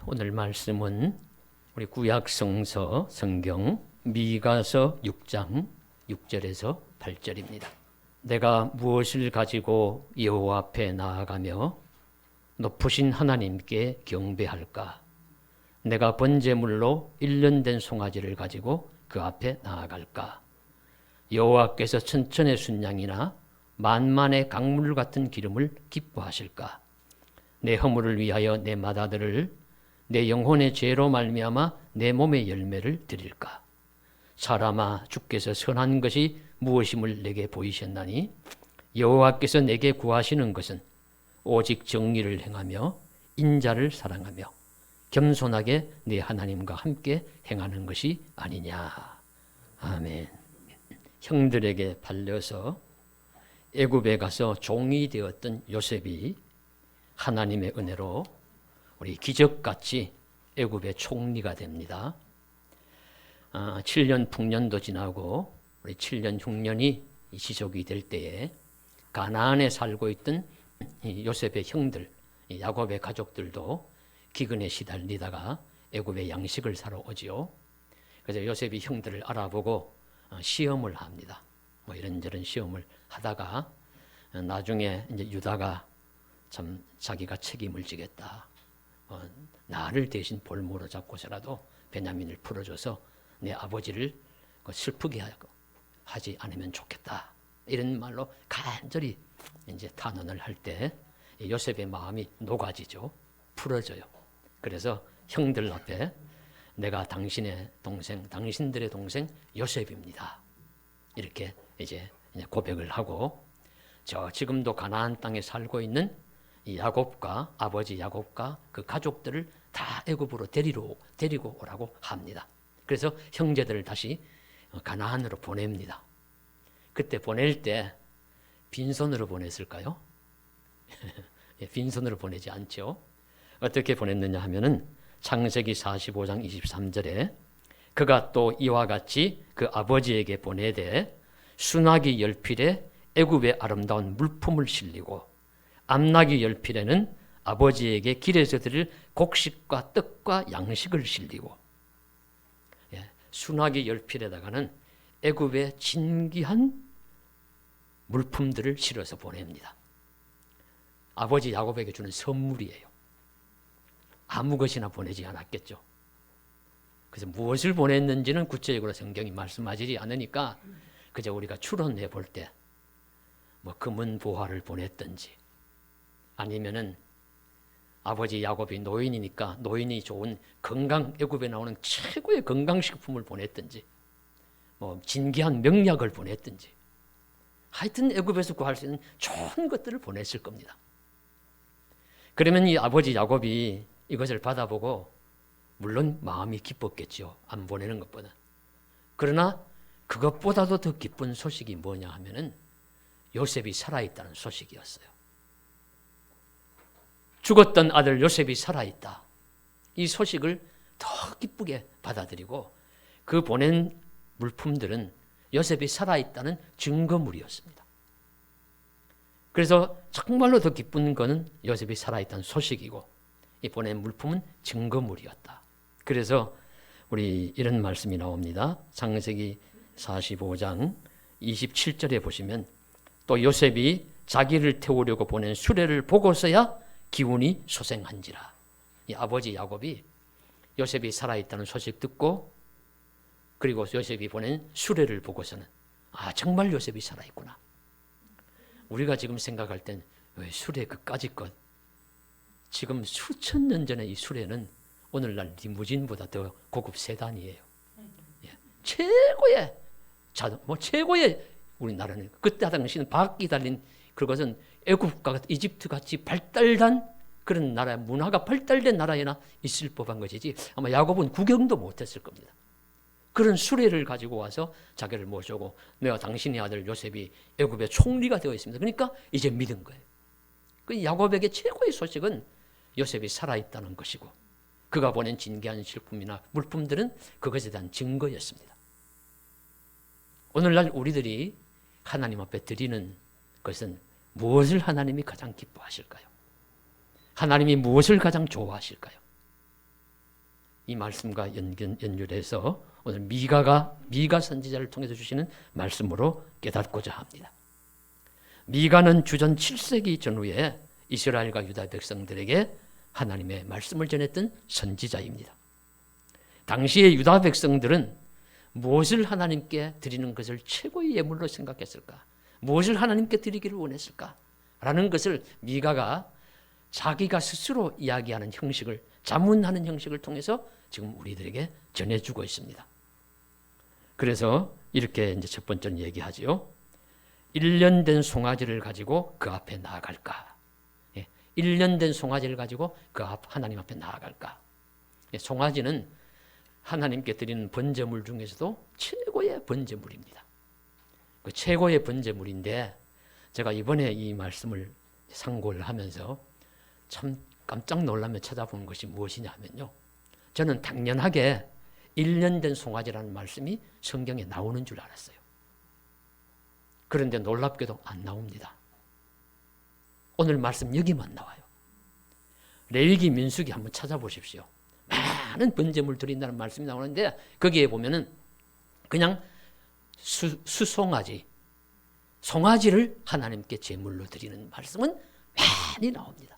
오늘 말씀은 우리 구약성서 성경 미가서 6장 6절에서 8절입니다. 내가 무엇을 가지고 여호와 앞에 나아가며 높으신 하나님께 경배할까? 내가 번제물로 1년 된 송아지를 가지고 그 앞에 나아갈까? 여호와께서 천천의 순양이나 만만의 강물 같은 기름을 기뻐하실까? 내 허물을 위하여 내 맏아들을 내 영혼의 죄로 말미암아 내 몸의 열매를 드릴까? 사람아, 주께서 선한 것이 무엇임을 내게 보이셨나니 여호와께서 내게 구하시는 것은 오직 정의를 행하며 인자를 사랑하며 겸손하게 내 하나님과 함께 행하는 것이 아니냐. 아멘. 형들에게 팔려서 애굽에 가서 종이 되었던 요셉이 하나님의 은혜로 우리 기적같이 애굽의 총리가 됩니다. 7년 풍년도 지나고 우리 7년 흉년이 지속이 될 때에 가나안에 살고 있던 요셉의 형들, 야곱의 가족들도 기근에 시달리다가 애굽의 양식을 사러 오지요. 그래서 요셉이 형들을 알아보고 시험을 합니다. 뭐 이런저런 시험을 하다가 나중에 이제 유다가 참 자기가 책임을 지겠다. 나를 대신 볼모로 잡고서라도 베냐민을 풀어줘서 내 아버지를 슬프게 하지 않으면 좋겠다. 이런 말로 간절히 이제 탄원을 할 때 요셉의 마음이 녹아지죠. 풀어져요. 그래서 형들 앞에 내가 당신의 동생, 당신들의 동생 요셉입니다. 이렇게 이제 고백을 하고 지금도 가나안 땅에 살고 있는 이 야곱과 아버지 야곱과 그 가족들을 다 애굽으로 데리고 오라고 합니다. 그래서 형제들을 다시 가나안으로 보냅니다. 그때 보낼 때 빈손으로 보냈을까요? 빈손으로 보내지 않죠. 어떻게 보냈느냐 하면은 창세기 45장 23절에 그가 또 이와 같이 그 아버지에게 보내되 순하기 열필에 애굽의 아름다운 물품을 실리고 암나기 열필에는 아버지에게 길에서 드릴 곡식과 떡과 양식을 실리고 순하기 열필에다가는 애굽의 진귀한 물품들을 실어서 보냅니다. 아버지 야곱에게 주는 선물이에요. 아무 것이나 보내지 않았겠죠. 그래서 무엇을 보냈는지는 구체적으로 성경이 말씀하지 않으니까 그저 우리가 추론해 볼 때 뭐 금은 보화를 보냈든지 아니면은 아버지 야곱이 노인이니까 노인이 좋은 건강 애굽에 나오는 최고의 건강식품을 보냈든지 뭐 진귀한 명약을 보냈든지 하여튼 애굽에서 구할 수 있는 좋은 것들을 보냈을 겁니다. 그러면 이 아버지 야곱이 이것을 받아보고 물론 마음이 기뻤겠죠. 안 보내는 것보다. 그러나 그것보다도 더 기쁜 소식이 뭐냐 하면은 요셉이 살아있다는 소식이었어요. 죽었던 아들 요셉이 살아있다. 이 소식을 더 기쁘게 받아들이고 그 보낸 물품들은 요셉이 살아있다는 증거물이었습니다. 그래서 정말로 더 기쁜 것은 요셉이 살아있다는 소식이고 이 보낸 물품은 증거물이었다. 그래서 우리 이런 말씀이 나옵니다. 창세기 45장 27절에 보시면 또 요셉이 자기를 태우려고 보낸 수레를 보고서야 기운이 소생한지라. 이 아버지 야곱이 요셉이 살아있다는 소식 듣고 그리고 요셉이 보낸 수레를 보고서는 정말 요셉이 살아있구나. 우리가 지금 생각할 땐 왜 수레 그까짓 것 지금 수천 년 전에 이 수레는 오늘날 리무진보다 더 고급 세단이에요. 최고의 최고의 우리나라는 그때 당시는 바퀴 달린 그것은 애굽과 이집트 같이 발달한 그런 나라 문화가 발달된 나라에나 있을 법한 것이지 아마 야곱은 구경도 못했을 겁니다. 그런 수레를 가지고 와서 자기를 모시고 내가 당신의 아들 요셉이 애굽의 총리가 되어 있습니다. 그러니까 이제 믿은 거예요. 그 야곱에게 최고의 소식은 요셉이 살아있다는 것이고 그가 보낸 진귀한 실품이나 물품들은 그것에 대한 증거였습니다. 오늘날 우리들이 하나님 앞에 드리는 것은 무엇을 하나님이 가장 기뻐하실까요? 하나님이 무엇을 가장 좋아하실까요? 이 말씀과 연결해서 오늘 미가 선지자를 통해서 주시는 말씀으로 깨닫고자 합니다. 미가는 주전 7세기 전후에 이스라엘과 유다 백성들에게 하나님의 말씀을 전했던 선지자입니다. 당시의 유다 백성들은 무엇을 하나님께 드리는 것을 최고의 예물로 생각했을까? 무엇을 하나님께 드리기를 원했을까? 라는 것을 미가가 자기가 스스로 이야기하는 형식을, 자문하는 형식을 통해서 지금 우리들에게 전해주고 있습니다. 그래서 이렇게 이제 첫 번째는 얘기하지요. 1년 된 송아지를 가지고 그 앞에 나아갈까? 1년 된 송아지를 가지고 하나님 앞에 나아갈까? 송아지는 하나님께 드리는 번제물 중에서도 최고의 번제물입니다. 그 최고의 번제물인데 제가 이번에 이 말씀을 상고를 하면서 참 깜짝 놀라며 찾아본 것이 무엇이냐 하면요. 저는 당연하게 1년 된 송아지라는 말씀이 성경에 나오는 줄 알았어요. 그런데 놀랍게도 안 나옵니다. 오늘 말씀 여기만 나와요. 레위기 민수기 한번 찾아보십시오. 많은 번제물 드린다는 말씀이 나오는데 거기에 보면은 그냥 수송아지, 송아지를 하나님께 제물로 드리는 말씀은 많이 나옵니다.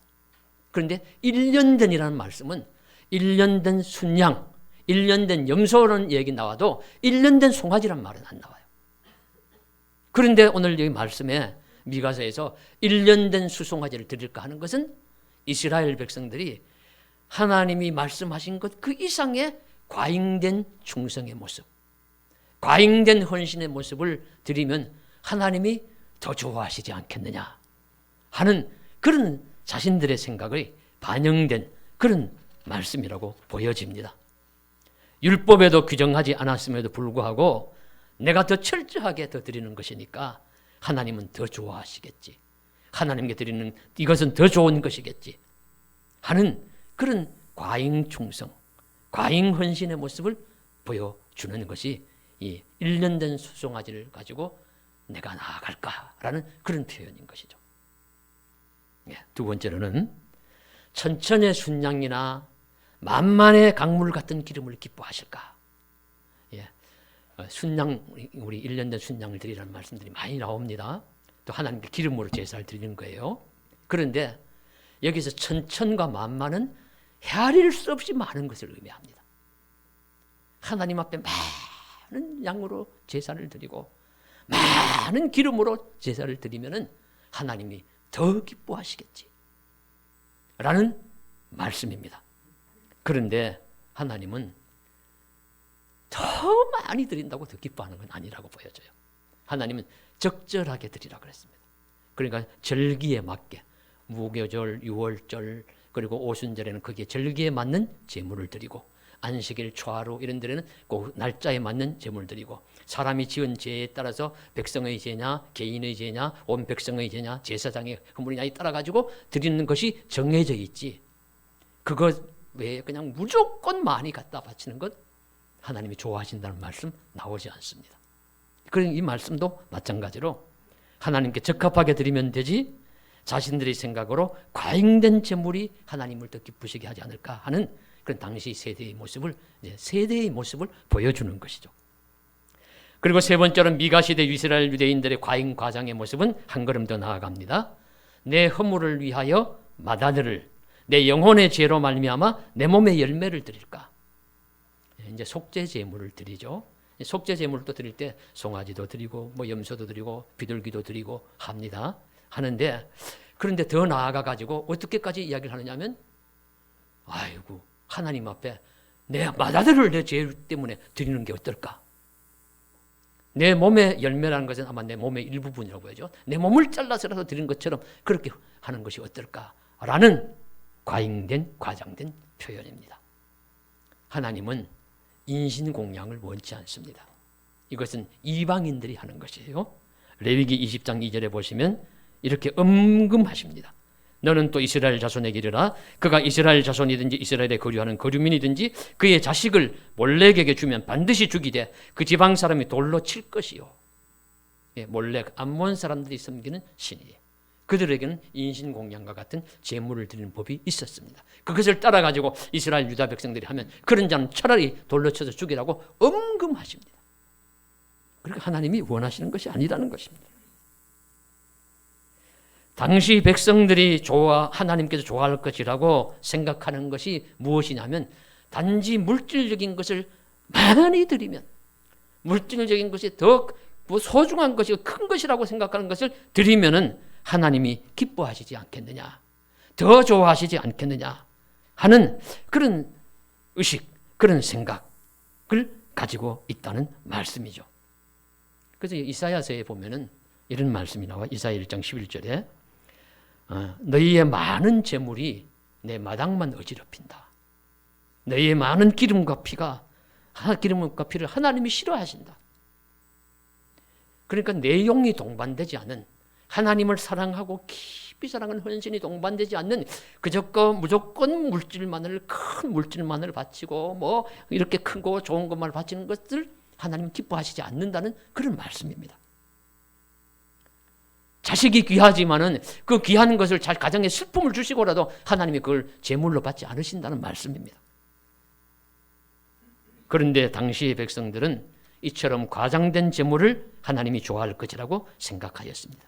그런데 1년 된이라는 말씀은 1년 된 순양, 1년 된 염소라는 얘기 나와도 1년 된 송아지란 말은 안 나와요. 그런데 오늘 여기 말씀에 미가서에서 1년 된 수송아지를 드릴까 하는 것은 이스라엘 백성들이 하나님이 말씀하신 것 그 이상의 과잉된 충성의 모습, 과잉된 헌신의 모습을 드리면 하나님이 더 좋아하시지 않겠느냐 하는 그런 자신들의 생각이 반영된 그런 말씀이라고 보여집니다. 율법에도 규정하지 않았음에도 불구하고 내가 더 철저하게 더 드리는 것이니까 하나님은 더 좋아하시겠지. 하나님께 드리는 이것은 더 좋은 것이겠지 하는 그런 과잉 충성, 과잉 헌신의 모습을 보여주는 것이 이 1년 된 수송아지를 가지고 내가 나아갈까라는 그런 표현인 것이죠. 두 번째로는 천천의 순양이나 만만의 강물 같은 기름을 기뻐하실까? 순양, 우리 1년 된 순양을 드리라는 말씀들이 많이 나옵니다. 또 하나님께 기름으로 제사를 드리는 거예요. 그런데 여기서 천천과 만만은 헤아릴 수 없이 많은 것을 의미합니다. 하나님 앞에 많은 양으로 제사를 드리고 많은 기름으로 제사를 드리면은 하나님이 더 기뻐하시겠지 라는 말씀입니다. 그런데 하나님은 더 많이 드린다고 더 기뻐하는 건 아니라고 보여져요. 하나님은 적절하게 드리라 그랬습니다. 그러니까 절기에 맞게 무교절, 유월절 그리고 오순절에는 거기에 절기에 맞는 제물을 드리고 안식일, 초하루 이런 데는 그 날짜에 맞는 제물을 드리고 사람이 지은 죄에 따라서 백성의 죄냐 개인의 죄냐 온 백성의 죄냐 제사장의 헌물이냐에 따라 가지고 드리는 것이 정해져 있지 그것 외에 그냥 무조건 많이 갖다 바치는 것 하나님이 좋아하신다는 말씀 나오지 않습니다. 그런 이 말씀도 마찬가지로 하나님께 적합하게 드리면 되지 자신들의 생각으로 과잉된 제물이 하나님을 더 기쁘시게 하지 않을까 하는 그런 당시 세대의 모습을 보여주는 것이죠. 그리고 세 번째로는 미가 시대 이스라엘 유대인들의 과잉 과장의 모습은 한 걸음 더 나아갑니다. 내 허물을 위하여 마다들을 내 영혼의 죄로 말미암아 내 몸의 열매를 드릴까? 이제 속죄 제물을 드리죠. 속죄 제물을 또 드릴 때 송아지도 드리고 뭐 염소도 드리고 비둘기도 드리고 합니다. 하는데 그런데 더 나아가 가지고 어떻게까지 이야기를 하느냐면 아이고 하나님 앞에 내 마다들을 내 죄 때문에 드리는 게 어떨까? 내 몸의 열매라는 것은 아마 내 몸의 일부분이라고 하죠. 내 몸을 잘라서라도 드리는 것처럼 그렇게 하는 것이 어떨까라는 과잉된 과장된 표현입니다. 하나님은 인신공양을 원치 않습니다. 이것은 이방인들이 하는 것이에요. 레위기 20장 2절에 보시면 이렇게 엄금하십니다. 너는 또 이스라엘 자손에게 이르라 그가 이스라엘 자손이든지 이스라엘에 거류하는 거류민이든지 그의 자식을 몰렉에게 주면 반드시 죽이되 그 지방 사람이 돌로 칠 것이요. 몰렉 암몬 사람들이 섬기는 신이에요. 그들에게는 인신공양과 같은 제물을 드리는 법이 있었습니다. 그것을 따라가지고 이스라엘 유다 백성들이 하면 그런 자는 차라리 돌로 쳐서 죽이라고 엄금하십니다. 그러니까 하나님이 원하시는 것이 아니라는 것입니다. 당시 백성들이 하나님께서 좋아할 것이라고 생각하는 것이 무엇이냐면 단지 물질적인 것을 많이 드리면, 물질적인 것이 더 소중한 것이고 큰 것이라고 생각하는 것을 드리면은 하나님이 기뻐하시지 않겠느냐, 더 좋아하시지 않겠느냐 하는 그런 의식, 그런 생각을 가지고 있다는 말씀이죠. 그래서 이사야서에 보면은 이런 말씀이 나와. 이사야 1장 11절에 너희의 많은 재물이 내 마당만 어지럽힌다. 너희의 많은 기름과 피를 하나님이 싫어하신다. 그러니까 내용이 동반되지 않은, 하나님을 사랑하고 깊이 사랑하는 헌신이 동반되지 않는 무조건 큰 물질만을 바치고 뭐 이렇게 크고 좋은 것만 바치는 것들 하나님 기뻐하시지 않는다는 그런 말씀입니다. 자식이 귀하지만은 그 귀한 것을 가정에 슬픔을 주시고라도 하나님이 그걸 제물로 받지 않으신다는 말씀입니다. 그런데 당시의 백성들은 이처럼 과장된 제물을 하나님이 좋아할 것이라고 생각하였습니다.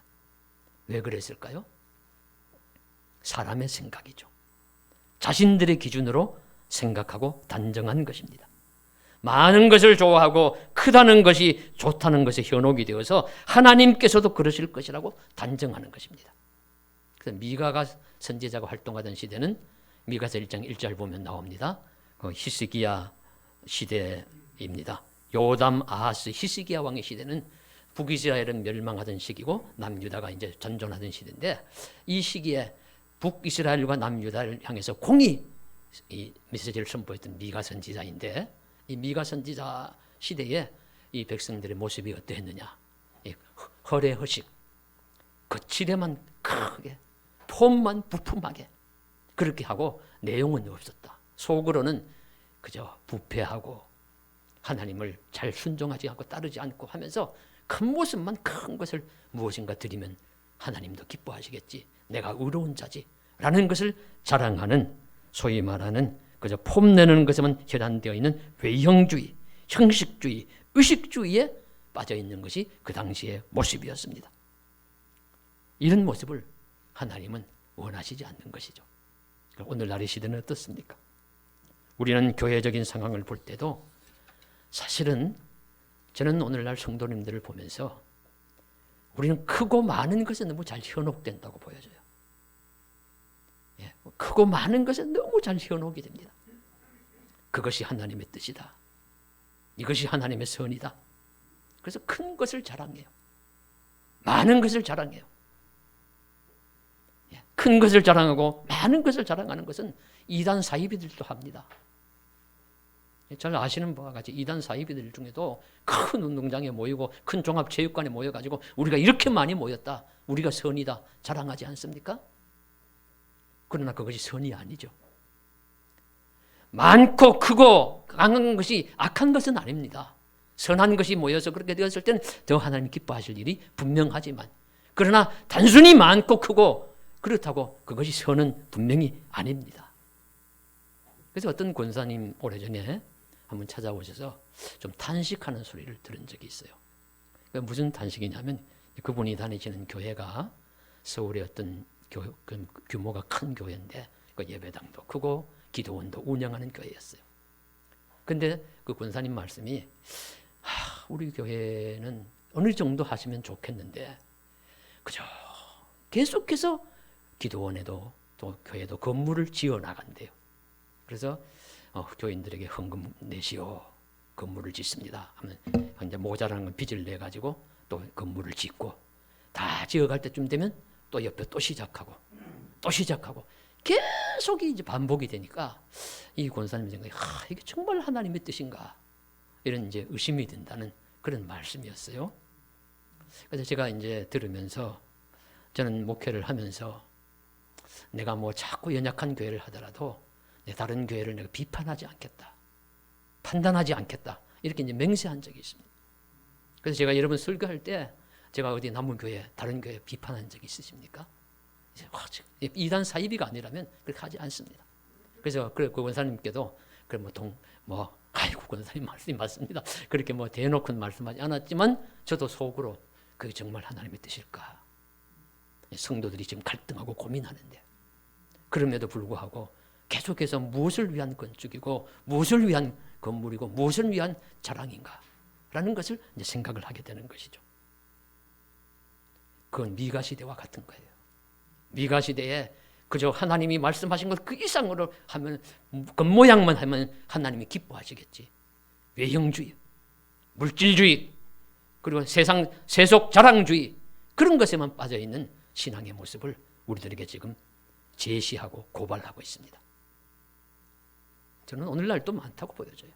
왜 그랬을까요? 사람의 생각이죠. 자신들의 기준으로 생각하고 단정한 것입니다. 많은 것을 좋아하고 크다는 것이 좋다는 것에 현혹이 되어서 하나님께서도 그러실 것이라고 단정하는 것입니다. 그래서 미가가 선지자가 활동하던 시대는 미가서 1장 1절 보면 나옵니다. 히스기야 시대입니다. 요담, 아하스, 히스기야 왕의 시대는 북이스라엘은 멸망하던 시기고 남유다가 이제 전존하던 시대인데, 이 시기에 북이스라엘과 남유다를 향해서 공의 이 메시지를 선포했던 미가 선지자인데, 이 미가 선지자 시대에 이 백성들의 모습이 어떠했느냐? 허례허식, 거칠에만 크게, 폼만 부품하게 그렇게 하고 내용은 없었다. 속으로는 그저 부패하고 하나님을 잘 순종하지 않고 따르지 않고 하면서 큰 모습만, 큰 것을 무엇인가 드리면 하나님도 기뻐하시겠지, 내가 의로운 자지 라는 것을 자랑하는, 소위 말하는 그저 폼내는 것에만 혈안되어 있는 외형주의, 형식주의, 의식주의에 빠져 있는 것이 그 당시의 모습이었습니다. 이런 모습을 하나님은 원하시지 않는 것이죠. 오늘날의 시대는 어떻습니까? 우리는 교회적인 상황을 볼 때도 사실은 저는 오늘날 성도님들을 보면서 우리는 크고 많은 것에 너무 잘 현혹된다고 보여져요. 크고 많은 것에 너무 잘 현혹이 됩니다. 그것이 하나님의 뜻이다. 이것이 하나님의 선이다. 그래서 큰 것을 자랑해요. 많은 것을 자랑해요. 큰 것을 자랑하고 많은 것을 자랑하는 것은 이단 사이비들도 합니다. 잘 아시는 바와 같이 이단 사이비들 중에도 큰 운동장에 모이고 큰 종합체육관에 모여가지고 우리가 이렇게 많이 모였다, 우리가 선이다 자랑하지 않습니까? 그러나 그것이 선이 아니죠. 많고 크고 강한 것이 악한 것은 아닙니다. 선한 것이 모여서 그렇게 되었을 때는 더 하나님 기뻐하실 일이 분명하지만, 그러나 단순히 많고 크고 그렇다고 그것이 선은 분명히 아닙니다. 그래서 어떤 권사님 오래전에 한번 찾아오셔서 좀 탄식하는 소리를 들은 적이 있어요. 무슨 탄식이냐면, 그분이 다니시는 교회가 서울의 어떤 규모가 큰 교회인데 그 예배당도 크고 기도원도 운영하는 교회였어요. 근데 그 권사님 말씀이 우리 교회는 어느 정도 하시면 좋겠는데 그저 계속해서 기도원에도 또 교회도 건물을 지어 나간대요. 그래서 교인들에게 헌금 내시오, 건물을 짓습니다 하면 이제 모자라는 건 빚을 내 가지고 또 건물을 짓고, 다 지어갈 때쯤 되면 또 옆에 또 시작하고 계속 이제 반복이 되니까 이 권사님 생각에 이게 정말 하나님의 뜻인가, 이런 이제 의심이 든다는 그런 말씀이었어요. 그래서 제가 이제 들으면서, 저는 목회를 하면서 내가 뭐 자꾸 연약한 교회를 하더라도 다른 교회를 내가 비판하지 않겠다, 판단하지 않겠다, 이렇게 이제 맹세한 적이 있습니다. 그래서 제가 여러분 설교할 때 제가 어디 남은 교회, 다른 교회 비판한 적이 있으십니까? 이단 사이비가 아니라면 그렇게 하지 않습니다. 그래서 그 권사님께도 아이고 권사님 말씀이 맞습니다. 그렇게 대놓고는 말씀하지 않았지만 저도 속으로 그게 정말 하나님의 뜻일까? 성도들이 지금 갈등하고 고민하는데 그럼에도 불구하고 계속해서 무엇을 위한 건축이고 무엇을 위한 건물이고 무엇을 위한 자랑인가? 라는 것을 이제 생각을 하게 되는 것이죠. 그건 미가 시대와 같은 거예요. 미가 시대에 그저 하나님이 말씀하신 것 그 이상으로 하면 겉모양만 하면 하나님이 기뻐하시겠지. 외형주의, 물질주의, 그리고 세속 자랑주의 그런 것에만 빠져있는 신앙의 모습을 우리들에게 지금 제시하고 고발하고 있습니다. 저는 오늘날 또 많다고 보여져요.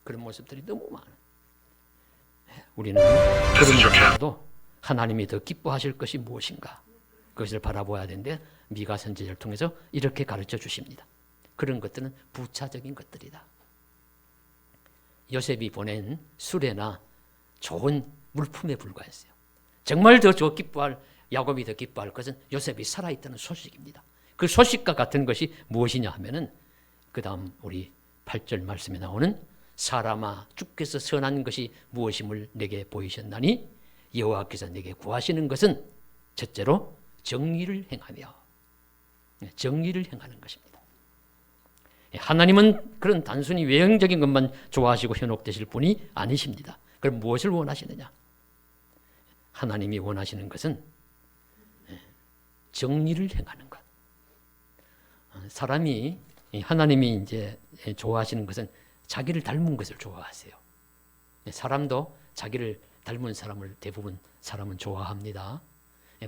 그런 모습들이 너무 많아요. 우리는 그런 것보다도 하나님이 더 기뻐하실 것이 무엇인가 그것을 바라보아야 되는데 미가 선지자를 통해서 이렇게 가르쳐 주십니다. 그런 것들은 부차적인 것들이다. 요셉이 보낸 수레나 좋은 물품에 불과했어요. 정말 더 기뻐할 야곱이 더 기뻐할 것은 요셉이 살아있다는 소식입니다. 그 소식과 같은 것이 무엇이냐 하면은 그 다음 우리 8절 말씀에 나오는 사람아 주께서 선한 것이 무엇임을 내게 보이셨나니 여호와께서 내게 구하시는 것은 첫째로 정의를 행하며 정의를 행하는 것입니다. 하나님은 그런 단순히 외형적인 것만 좋아하시고 현혹되실 분이 아니십니다. 그럼 무엇을 원하시느냐? 하나님이 원하시는 것은 정의를 행하는 것. 사람이 하나님이 이제 좋아하시는 것은 자기를 닮은 것을 좋아하세요. 사람도 자기를 닮은 사람을 대부분 사람은 좋아합니다.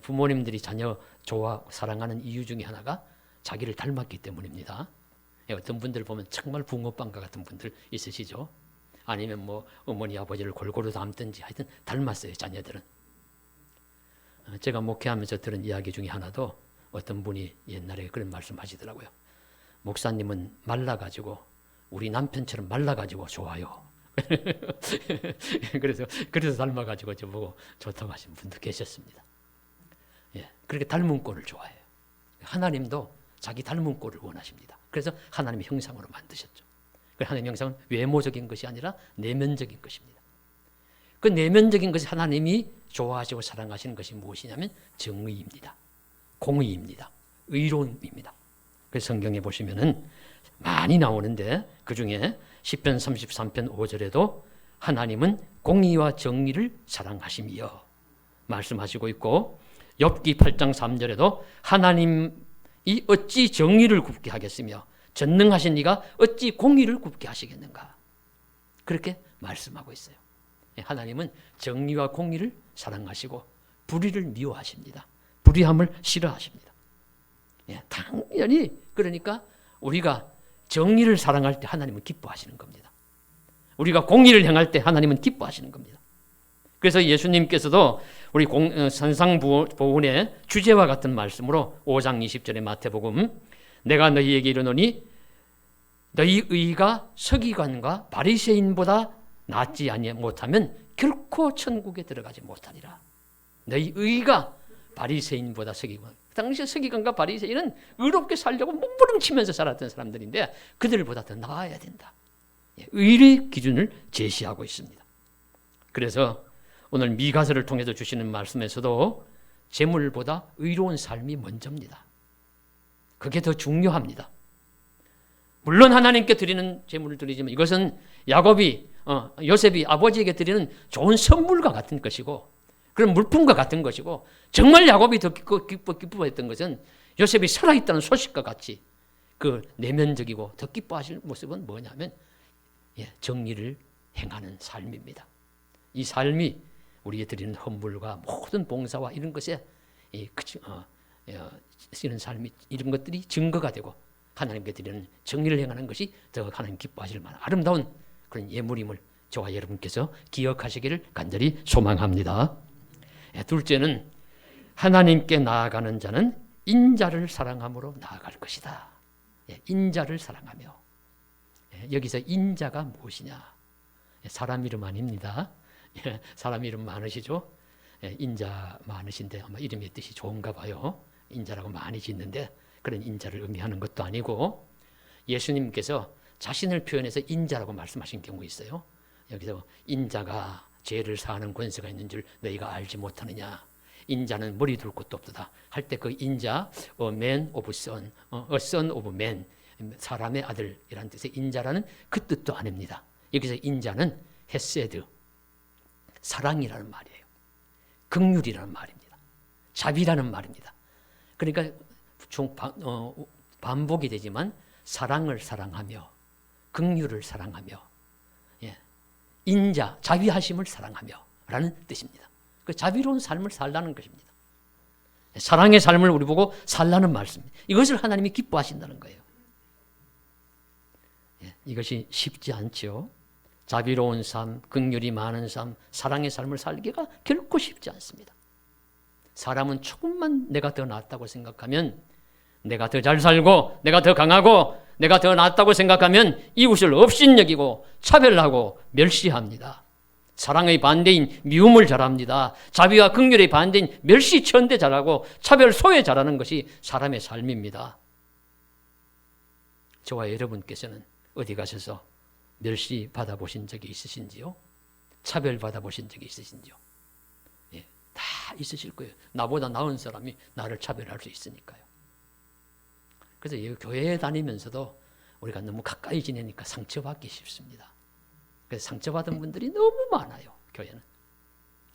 부모님들이 자녀 사랑하는 이유 중에 하나가 자기를 닮았기 때문입니다. 어떤 분들 보면 정말 붕어빵과 같은 분들 있으시죠. 아니면 어머니 아버지를 골고루 닮든지 하여튼 닮았어요. 자녀들은. 제가 목회하면서 들은 이야기 중에 하나도 어떤 분이 옛날에 그런 말씀 하시더라고요. 목사님은 말라가지고 우리 남편처럼 말라가지고 좋아요. 그래서 닮아가지고 저보고 좋다고 하신 분도 계셨습니다. 그렇게 닮은 꼴을 좋아해요. 하나님도 자기 닮은 꼴을 원하십니다. 그래서 하나님의 형상으로 만드셨죠. 하나님의 형상은 외모적인 것이 아니라 내면적인 것입니다. 그 내면적인 것이 하나님이 좋아하시고 사랑하시는 것이 무엇이냐면 정의입니다. 공의입니다. 의로움입니다. 그래서 성경에 보시면은 많이 나오는데 그 중에 시편 33편 5절에도 하나님은 공의와 정의를 사랑하시며 말씀하시고 있고 욥기 8장 3절에도 하나님이 어찌 정의를 굽게 하겠으며 전능하신 이가 어찌 공의를 굽게 하시겠는가 그렇게 말씀하고 있어요. 하나님은 정의와 공의를 사랑하시고 불의를 미워하십니다. 불의함을 싫어하십니다. 당연히 그러니까 우리가 정의를 사랑할 때 하나님은 기뻐하시는 겁니다. 우리가 공의를 행할 때 하나님은 기뻐하시는 겁니다. 그래서 예수님께서도 우리 산상보훈의 주제와 같은 말씀으로 5장 20절의 마태복음 내가 너희에게 이르노니 너희 의가 서기관과 바리새인보다 낫지 못하면 결코 천국에 들어가지 못하리라. 너희 의가 바리새인보다 서기관. 당시 서기관과 바리새인은 의롭게 살려고 몸부림치면서 살았던 사람들인데 그들보다 더 나아야 된다. 의의 기준을 제시하고 있습니다. 그래서 오늘 미가서를 통해서 주시는 말씀에서도 재물보다 의로운 삶이 먼저입니다. 그게 더 중요합니다. 물론 하나님께 드리는 재물을 드리지만 이것은 요셉이 아버지에게 드리는 좋은 선물과 같은 것이고 그런 물품과 같은 것이고 정말 야곱이 더 기뻐했던 것은 요셉이 살아있다는 소식과 같이 그 내면적이고 더 기뻐하실 모습은 뭐냐면 정의를 행하는 삶입니다. 이 삶이 우리에게 드리는 헌물과 모든 봉사와 이런 것에 쓰는 삶이 이런 것들이 증거가 되고 하나님께 드리는 정의를 행하는 것이 더 하나님 기뻐하실 만한 아름다운 그런 예물임을 저와 여러분께서 기억하시기를 간절히 소망합니다. 둘째는 하나님께 나아가는 자는 인자를 사랑함으로 나아갈 것이다. 인자를 사랑하며 여기서 인자가 무엇이냐? 사람 이름 아닙니다. 사람 이름 많으시죠? 인자 많으신데 아마 이름의 뜻이 좋은가 봐요. 인자라고 많이 짓는데 그런 인자를 의미하는 것도 아니고 예수님께서 자신을 표현해서 인자라고 말씀하신 경우 있어요. 여기서 인자가 죄를 사하는 권세가 있는 줄 너희가 알지 못하느냐. 인자는 머리 둘 곳도 없도다 할 때 그 인자, a man of son, a son of man, 사람의 아들이라는 뜻의 인자라는 그 뜻도 아닙니다. 여기서 인자는 헤세드, 사랑이라는 말이에요. 긍휼이라는 말입니다. 자비라는 말입니다. 그러니까 반복이 되지만 사랑을 사랑하며 긍휼을 사랑하며 인자, 자비하심을 사랑하며 라는 뜻입니다. 그 자비로운 삶을 살라는 것입니다. 사랑의 삶을 우리 보고 살라는 말씀입니다. 이것을 하나님이 기뻐하신다는 거예요. 이것이 쉽지 않죠. 자비로운 삶, 긍휼이 많은 삶, 사랑의 삶을 살기가 결코 쉽지 않습니다. 사람은 조금만 내가 더 낫다고 생각하면, 내가 더 잘 살고 내가 더 강하고 내가 더 낫다고 생각하면 이웃을 업신여기고 차별하고 멸시합니다. 사랑의 반대인 미움을 잘합니다. 자비와 긍휼의 반대인 멸시천대 잘하고 차별 소외 잘하는 것이 사람의 삶입니다. 저와 여러분께서는 어디 가셔서 멸시 받아보신 적이 있으신지요? 차별 받아보신 적이 있으신지요? 다 있으실 거예요. 나보다 나은 사람이 나를 차별할 수 있으니까요. 그래서 교회에 다니면서도 우리가 너무 가까이 지내니까 상처받기 쉽습니다. 그래서 상처받은 분들이 너무 많아요, 교회는.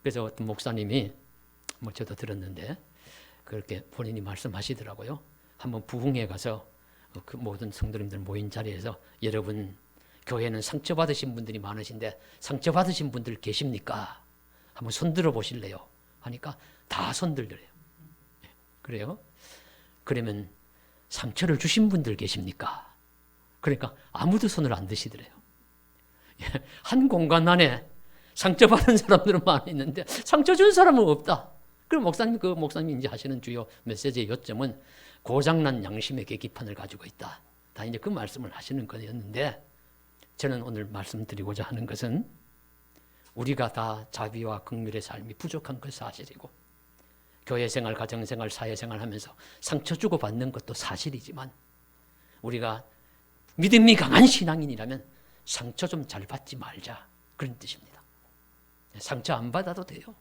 그래서 어떤 목사님이, 저도 들었는데, 그렇게 본인이 말씀하시더라고요. 한번 부흥회 가서 그 모든 성도님들 모인 자리에서 여러분, 교회는 상처받으신 분들이 많으신데 상처받으신 분들 계십니까? 한번 손들어 보실래요? 하니까 다 손들더래요. 그래요? 그러면 상처를 주신 분들 계십니까? 그러니까 아무도 손을 안 드시더래요. 한 공간 안에 상처받은 사람들은 많이 있는데 상처 준 사람은 없다. 그럼 목사님이 이제 하시는 주요 메시지의 요점은 고장난 양심의 계기판을 가지고 있다. 다 이제 그 말씀을 하시는 거였는데, 저는 오늘 말씀드리고자 하는 것은 우리가 다 자비와 긍휼의 삶이 부족한 것 사실이고, 교회생활, 가정생활, 사회생활 하면서 상처 주고 받는 것도 사실이지만, 우리가 믿음이 강한 신앙인이라면 상처 좀 잘 받지 말자, 그런 뜻입니다. 상처 안 받아도 돼요.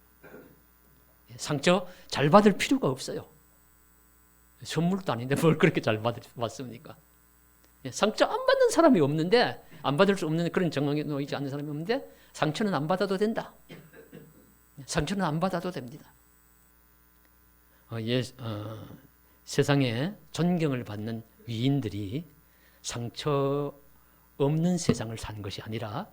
상처 잘 받을 필요가 없어요. 선물도 아닌데 뭘 그렇게 잘 받습니까? 상처 안 받는 사람이 없는데, 안 받을 수 없는 그런 정황에 놓이지 않는 사람이 없는데 상처는 안 받아도 된다. 상처는 안 받아도 됩니다. 세상에 존경을 받는 위인들이 상처 없는 세상을 산 것이 아니라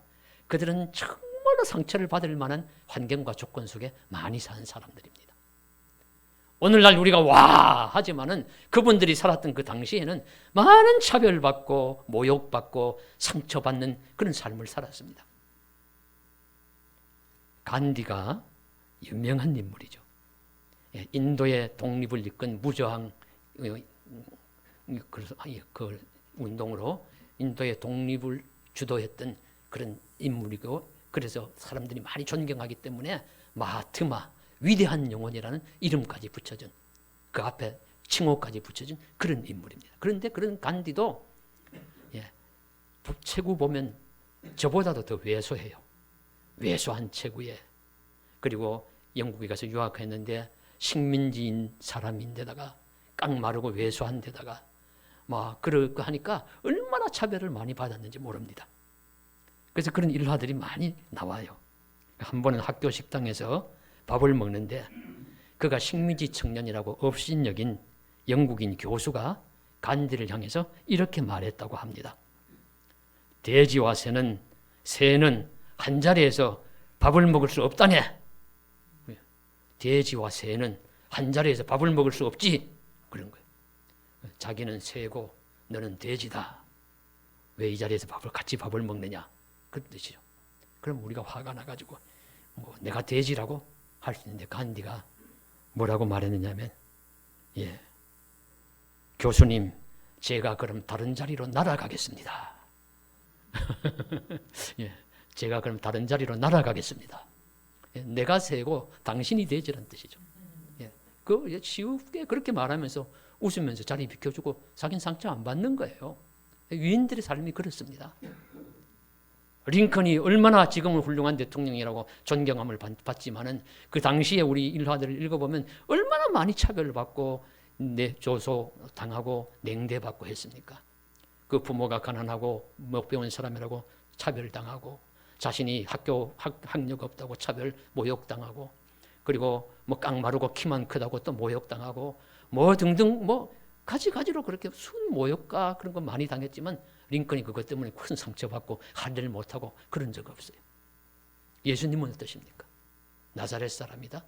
그들은 정말로 상처를 받을 만한 환경과 조건 속에 많이 사는 사람들입니다. 오늘날 우리가 와 하지만은 그분들이 살았던 그 당시에는 많은 차별받고 모욕받고 상처받는 그런 삶을 살았습니다. 간디가 유명한 인물이죠. 인도의 독립을 이끈 무저항 그 운동으로 인도의 독립을 주도했던 그런 인물이고, 그래서 사람들이 많이 존경하기 때문에 마하트마, 위대한 영혼이라는 이름까지 붙여준, 그 앞에 칭호까지 붙여준 그런 인물입니다. 그런데 그런 간디도 체구 보면 저보다도 더 왜소해요. 왜소한 체구에, 그리고 영국에 가서 유학했는데 식민지인 사람인데다가 깡마르고 왜소한 데다가 막 그러고 하니까 얼마나 차별을 많이 받았는지 모릅니다. 그래서 그런 일화들이 많이 나와요. 한 번은 학교 식당에서 밥을 먹는데 그가 식민지 청년이라고 업신여긴 영국인 교수가 간디를 향해서 이렇게 말했다고 합니다. 돼지와 새는 한 자리에서 밥을 먹을 수 없다네. 돼지와 새는 한 자리에서 밥을 먹을 수 없지. 그런 거예요. 자기는 새고 너는 돼지다. 왜 이 자리에서 같이 밥을 먹느냐. 그런 뜻이죠. 그럼 우리가 화가 나가지고 내가 돼지라고 할 수 있는데, 간디가 뭐라고 말했느냐면, 교수님, 제가 그럼 다른 자리로 날아가겠습니다. 제가 그럼 다른 자리로 날아가겠습니다. 내가 새고 당신이 돼지란 뜻이죠. 쉽게 그렇게 말하면서 웃으면서 자리 비켜주고 자기는 상처 안 받는 거예요. 위인들의 삶이 그렇습니다. 링컨이 얼마나 지금은 훌륭한 대통령이라고 존경함을 받지만은 그 당시에 우리 일화들을 읽어보면 얼마나 많이 차별을 받고 조소 당하고 냉대받고 했습니까? 그 부모가 가난하고 못 배운 사람이라고 차별당하고 자신이 학력 없다고 차별 모욕당하고 그리고 뭐 깡마르고 키만 크다고 또 모욕당하고 뭐 등등 뭐 가지가지로 그렇게 순 모욕과 그런 거 많이 당했지만 링컨이 그것 때문에 큰 상처받고 할 일 못하고 그런 적 없어요. 예수님은 어떠십니까? 나사렛 사람이다.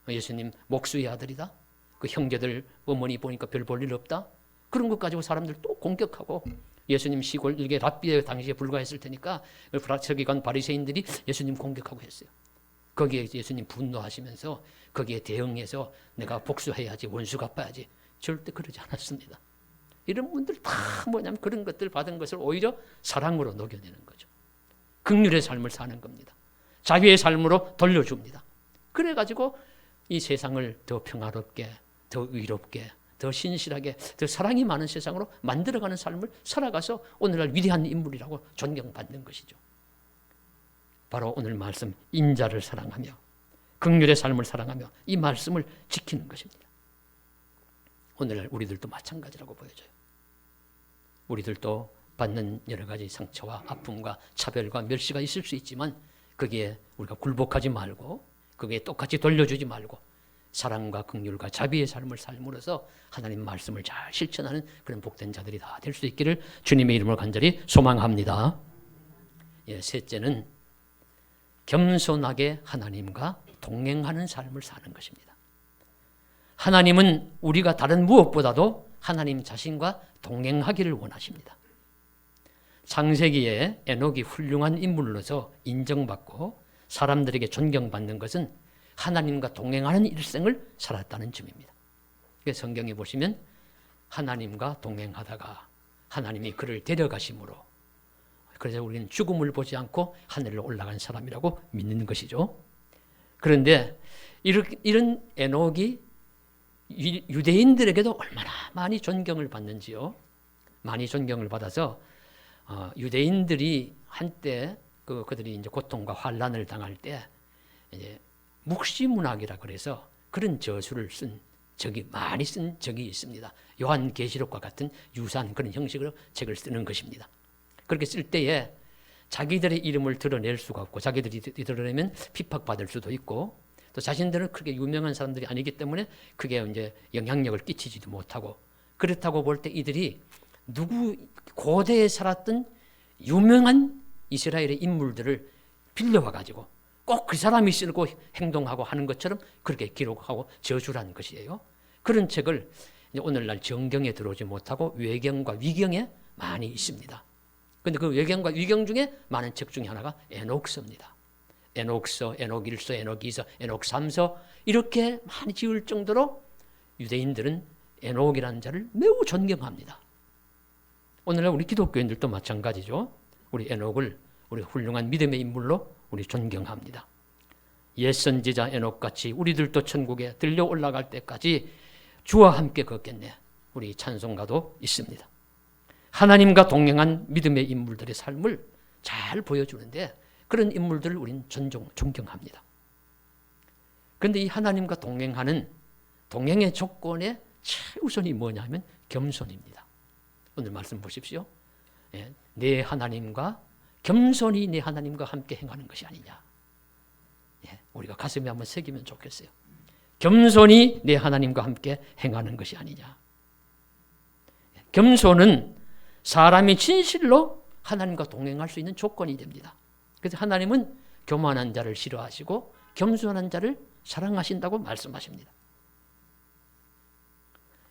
예수님 목수의 아들이다. 그 형제들 어머니 보니까 별 볼 일 없다. 그런 것 가지고 사람들 또 공격하고 예수님 시골 이게 랍비에 당시에 불과했을 테니까 저기 간 바리새인들이 예수님 공격하고 했어요. 거기에 예수님 분노하시면서 거기에 대응해서 내가 복수해야지 원수 갚아야지 절대 그러지 않았습니다. 이런 분들 다 뭐냐면 그런 것들 받은 것을 오히려 사랑으로 녹여내는 거죠. 긍휼의 삶을 사는 겁니다. 자비의 삶으로 돌려줍니다. 그래가지고 이 세상을 더 평화롭게, 더 의롭게, 더 신실하게, 더 사랑이 많은 세상으로 만들어가는 삶을 살아가서 오늘날 위대한 인물이라고 존경받는 것이죠. 바로 오늘 말씀 인자를 사랑하며 긍휼의 삶을 사랑하며 이 말씀을 지키는 것입니다. 오늘날 우리들도 마찬가지라고 보여져요. 우리들도 받는 여러 가지 상처와 아픔과 차별과 멸시가 있을 수 있지만 거기에 우리가 굴복하지 말고 거기에 똑같이 돌려주지 말고 사랑과 긍휼과 자비의 삶을 삶으로써 하나님 말씀을 잘 실천하는 그런 복된 자들이 다 될 수 있기를 주님의 이름으로 간절히 소망합니다. 셋째는 겸손하게 하나님과 동행하는 삶을 사는 것입니다. 하나님은 우리가 다른 무엇보다도 하나님 자신과 동행하기를 원하십니다. 창세기에 에녹이 훌륭한 인물로서 인정받고 사람들에게 존경받는 것은 하나님과 동행하는 일생을 살았다는 점입니다. 성경에 보시면 하나님과 동행하다가 하나님이 그를 데려가심으로 그래서 우리는 죽음을 보지 않고 하늘로 올라간 사람이라고 믿는 것이죠. 그런데 이런 에녹이 유대인들에게도 얼마나 많이 존경을 받는지요. 많이 존경을 받아서 유대인들이 한때 그들이 이제 고통과 환난을 당할 때 이제 묵시문학이라 그래서 그런 저수를 쓴 적이 많이 쓴 적이 있습니다. 요한계시록과 같은 유사한 그런 형식으로 책을 쓰는 것입니다. 그렇게 쓸 때에 자기들의 이름을 드러낼 수가 없고 자기들이 드러내면 핍박받을 수도 있고 또 자신들은 그렇게 유명한 사람들이 아니기 때문에 그게 이제 영향력을 끼치지도 못하고 그렇다고 볼 때 이들이 고대에 살았던 유명한 이스라엘의 인물들을 빌려와 가지고 꼭 그 사람이 쓰고 행동하고 하는 것처럼 그렇게 기록하고 저주라는 것이에요. 그런 책을 오늘날 정경에 들어오지 못하고 외경과 위경에 많이 있습니다. 그런데 그 외경과 위경 중에 많은 책 중에 하나가 에녹서입니다. 에녹서, 에녹일서, 에녹이서, 에녹삼서 이렇게 많이 지을 정도로 유대인들은 에녹이라는 자를 매우 존경합니다. 오늘날 우리 기독교인들도 마찬가지죠. 우리 에녹을 우리 훌륭한 믿음의 인물로 우리 존경합니다. 옛 선지자 에녹같이 우리들도 천국에 들려 올라갈 때까지 주와 함께 걷겠네. 우리 찬송가도 있습니다. 하나님과 동행한 믿음의 인물들의 삶을 잘 보여주는데 그런 인물들을 우리는 존경합니다. 그런데 이 하나님과 동행하는 동행의 조건의 최우선이 뭐냐면 겸손입니다. 오늘 말씀 보십시오. 내 하나님과 겸손히 내 하나님과 함께 행하는 것이 아니냐. 우리가 가슴에 한번 새기면 좋겠어요. 겸손히 내 하나님과 함께 행하는 것이 아니냐. 겸손은 사람이 진실로 하나님과 동행할 수 있는 조건이 됩니다. 그래서 하나님은 교만한 자를 싫어하시고 겸손한 자를 사랑하신다고 말씀하십니다.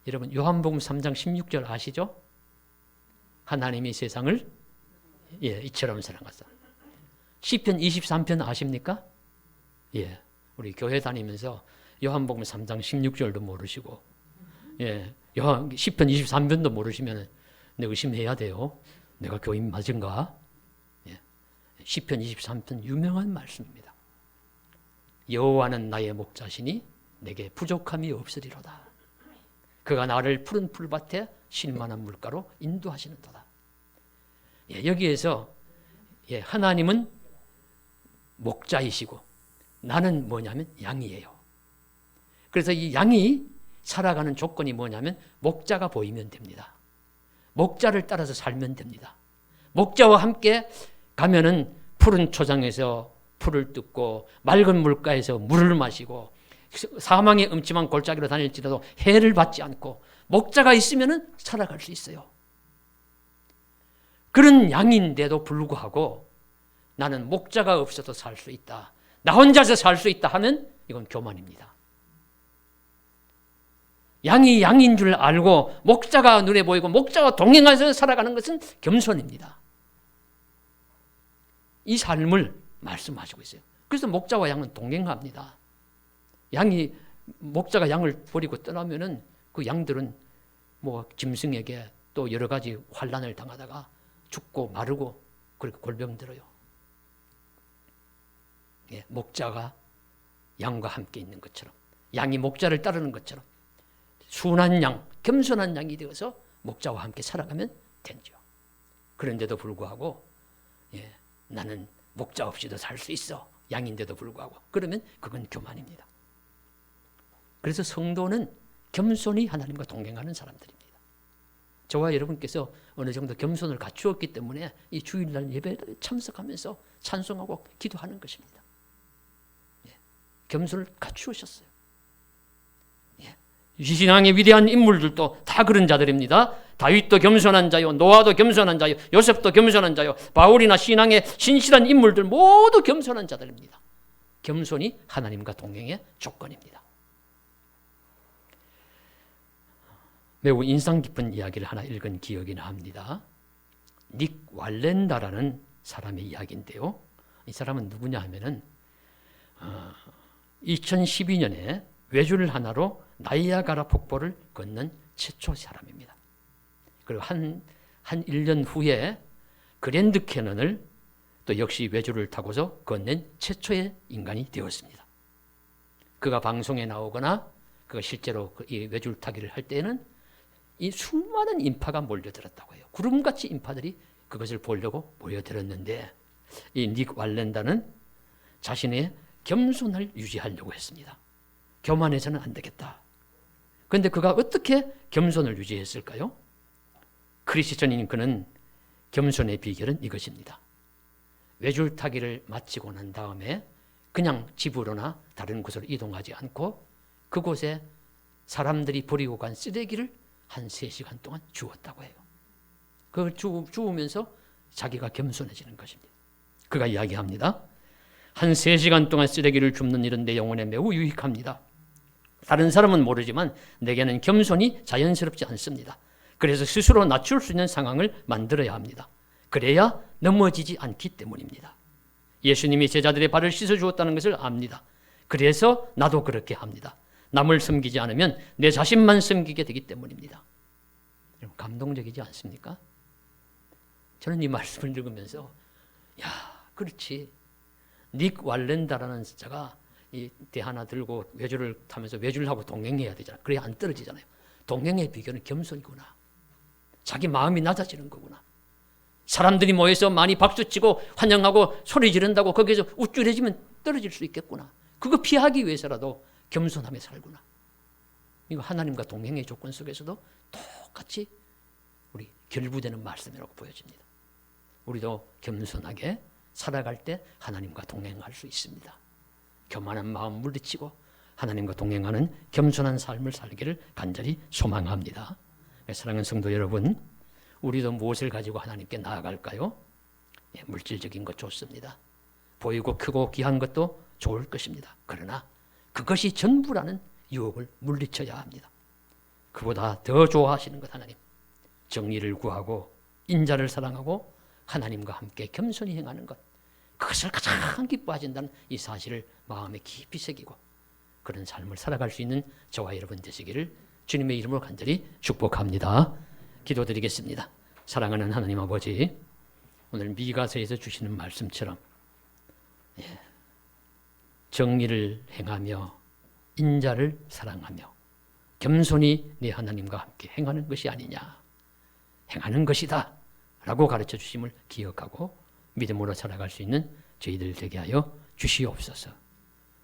여러분 요한복음 3장 16절 아시죠? 하나님이 세상을 이처럼 사랑하사. 시편 23편 아십니까? 우리 교회 다니면서 요한복음 3장 16절도 모르시고 시편 23편도 모르시면 의심해야 돼요. 내가 교인 맞은가? 시편 23편 유명한 말씀입니다. 여호와는 나의 목자시니 내게 부족함이 없으리로다. 그가 나를 푸른 풀밭에 쉴 만한 물가로 인도하시는도다. 여기에서 하나님은 목자이시고 나는 뭐냐면 양이에요. 그래서 이 양이 살아가는 조건이 뭐냐면 목자가 보이면 됩니다. 목자를 따라서 살면 됩니다. 목자와 함께 가면은 푸른 초장에서 풀을 뜯고 맑은 물가에서 물을 마시고 사망의 음침한 골짜기로 다닐지라도 해를 받지 않고 목자가 있으면은 살아갈 수 있어요. 그런 양인데도 불구하고 나는 목자가 없어도 살 수 있다. 나 혼자서 살 수 있다 하면 이건 교만입니다. 양이 양인 줄 알고 목자가 눈에 보이고 목자와 동행하면서 살아가는 것은 겸손입니다. 이 삶을 말씀하시고 있어요. 그래서 목자와 양은 동행합니다. 목자가 양을 버리고 떠나면은 그 양들은 뭐 짐승에게 또 여러 가지 환난을 당하다가 죽고 마르고 그렇게 골병들어요. 목자가 양과 함께 있는 것처럼, 양이 목자를 따르는 것처럼 순한 양, 겸손한 양이 되어서 목자와 함께 살아가면 되죠. 그런데도 불구하고 나는 목자 없이도 살 수 있어. 양인데도 불구하고. 그러면 그건 교만입니다. 그래서 성도는 겸손히 하나님과 동행하는 사람들입니다. 저와 여러분께서 어느 정도 겸손을 갖추었기 때문에 이 주일날 예배에 참석하면서 찬송하고 기도하는 것입니다. 겸손을 갖추셨어요. 신앙의 위대한 인물들도 다 그런 자들입니다. 다윗도 겸손한 자요, 노아도 겸손한 자요, 요셉도 겸손한 자요, 바울이나 신앙의 신실한 인물들 모두 겸손한 자들입니다. 겸손이 하나님과 동행의 조건입니다. 매우 인상 깊은 이야기를 하나 읽은 기억이 납니다. 닉 왈렌다라는 사람의 이야기인데요. 이 사람은 누구냐 하면은 2012년에 외줄 하나로 나이아가라 폭포를 걷는 최초 사람입니다. 그리고 한 1년 후에 그랜드 캐년을 또 역시 외줄을 타고서 건넨 최초의 인간이 되었습니다. 그가 방송에 나오거나 그가 실제로 이 외줄 타기를 할 때는 이 수많은 인파가 몰려들었다고 해요. 구름같이 인파들이 그것을 보려고 모여들었는데 이 닉 왈렌다는 자신의 겸손을 유지하려고 했습니다. 교만해서는 안 되겠다. 그런데 그가 어떻게 겸손을 유지했을까요? 크리스천인 그는 겸손의 비결은 이것입니다. 외줄 타기를 마치고 난 다음에 그냥 집으로나 다른 곳으로 이동하지 않고 그곳에 사람들이 버리고 간 쓰레기를 한 3시간 동안 주웠다고 해요. 그걸 주우면서 자기가 겸손해지는 것입니다. 그가 이야기합니다. 한 3시간 동안 쓰레기를 줍는 일은 내 영혼에 매우 유익합니다. 다른 사람은 모르지만 내게는 겸손이 자연스럽지 않습니다. 그래서 스스로 낮출 수 있는 상황을 만들어야 합니다. 그래야 넘어지지 않기 때문입니다. 예수님이 제자들의 발을 씻어주었다는 것을 압니다. 그래서 나도 그렇게 합니다. 남을 섬기지 않으면 내 자신만 섬기게 되기 때문입니다. 감동적이지 않습니까? 저는 이 말씀을 읽으면서 그렇지. 닉 왈렌다라는 자가 이 대 하나 들고 외줄을 타면서 외줄하고 동행해야 되잖아요. 그래야 안 떨어지잖아요. 동행의 비결은 겸손이구나. 자기 마음이 낮아지는 거구나. 사람들이 모여서 많이 박수치고 환영하고 소리 지른다고 거기에서 우쭐해지면 떨어질 수 있겠구나. 그거 피하기 위해서라도 겸손하며 살구나. 이거 하나님과 동행의 조건 속에서도 똑같이 우리 결부되는 말씀이라고 보여집니다. 우리도 겸손하게 살아갈 때 하나님과 동행할 수 있습니다. 교만한 마음 물리치고 하나님과 동행하는 겸손한 삶을 살기를 간절히 소망합니다. 사랑하는 성도 여러분, 우리도 무엇을 가지고 하나님께 나아갈까요? 물질적인 것 좋습니다. 보이고 크고 귀한 것도 좋을 것입니다. 그러나 그것이 전부라는 유혹을 물리쳐야 합니다. 그보다 더 좋아하시는 것 하나님, 정의를 구하고 인자를 사랑하고 하나님과 함께 겸손히 행하는 것, 그것을 가장 기뻐하신다는 이 사실을 마음에 깊이 새기고 그런 삶을 살아갈 수 있는 저와 여러분 되시기를 주님의 이름으로 간절히 축복합니다. 기도드리겠습니다. 사랑하는 하나님 아버지, 오늘 미가서에서 주시는 말씀처럼 정의를 행하며 인자를 사랑하며 겸손히 내 하나님과 함께 행하는 것이 아니냐, 행하는 것이다 라고 가르쳐 주심을 기억하고 믿음으로 살아갈 수 있는 저희들 되게 하여 주시옵소서.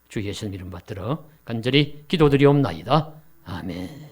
주 예수님 이름 받들어 간절히 기도드리옵나이다. 아멘.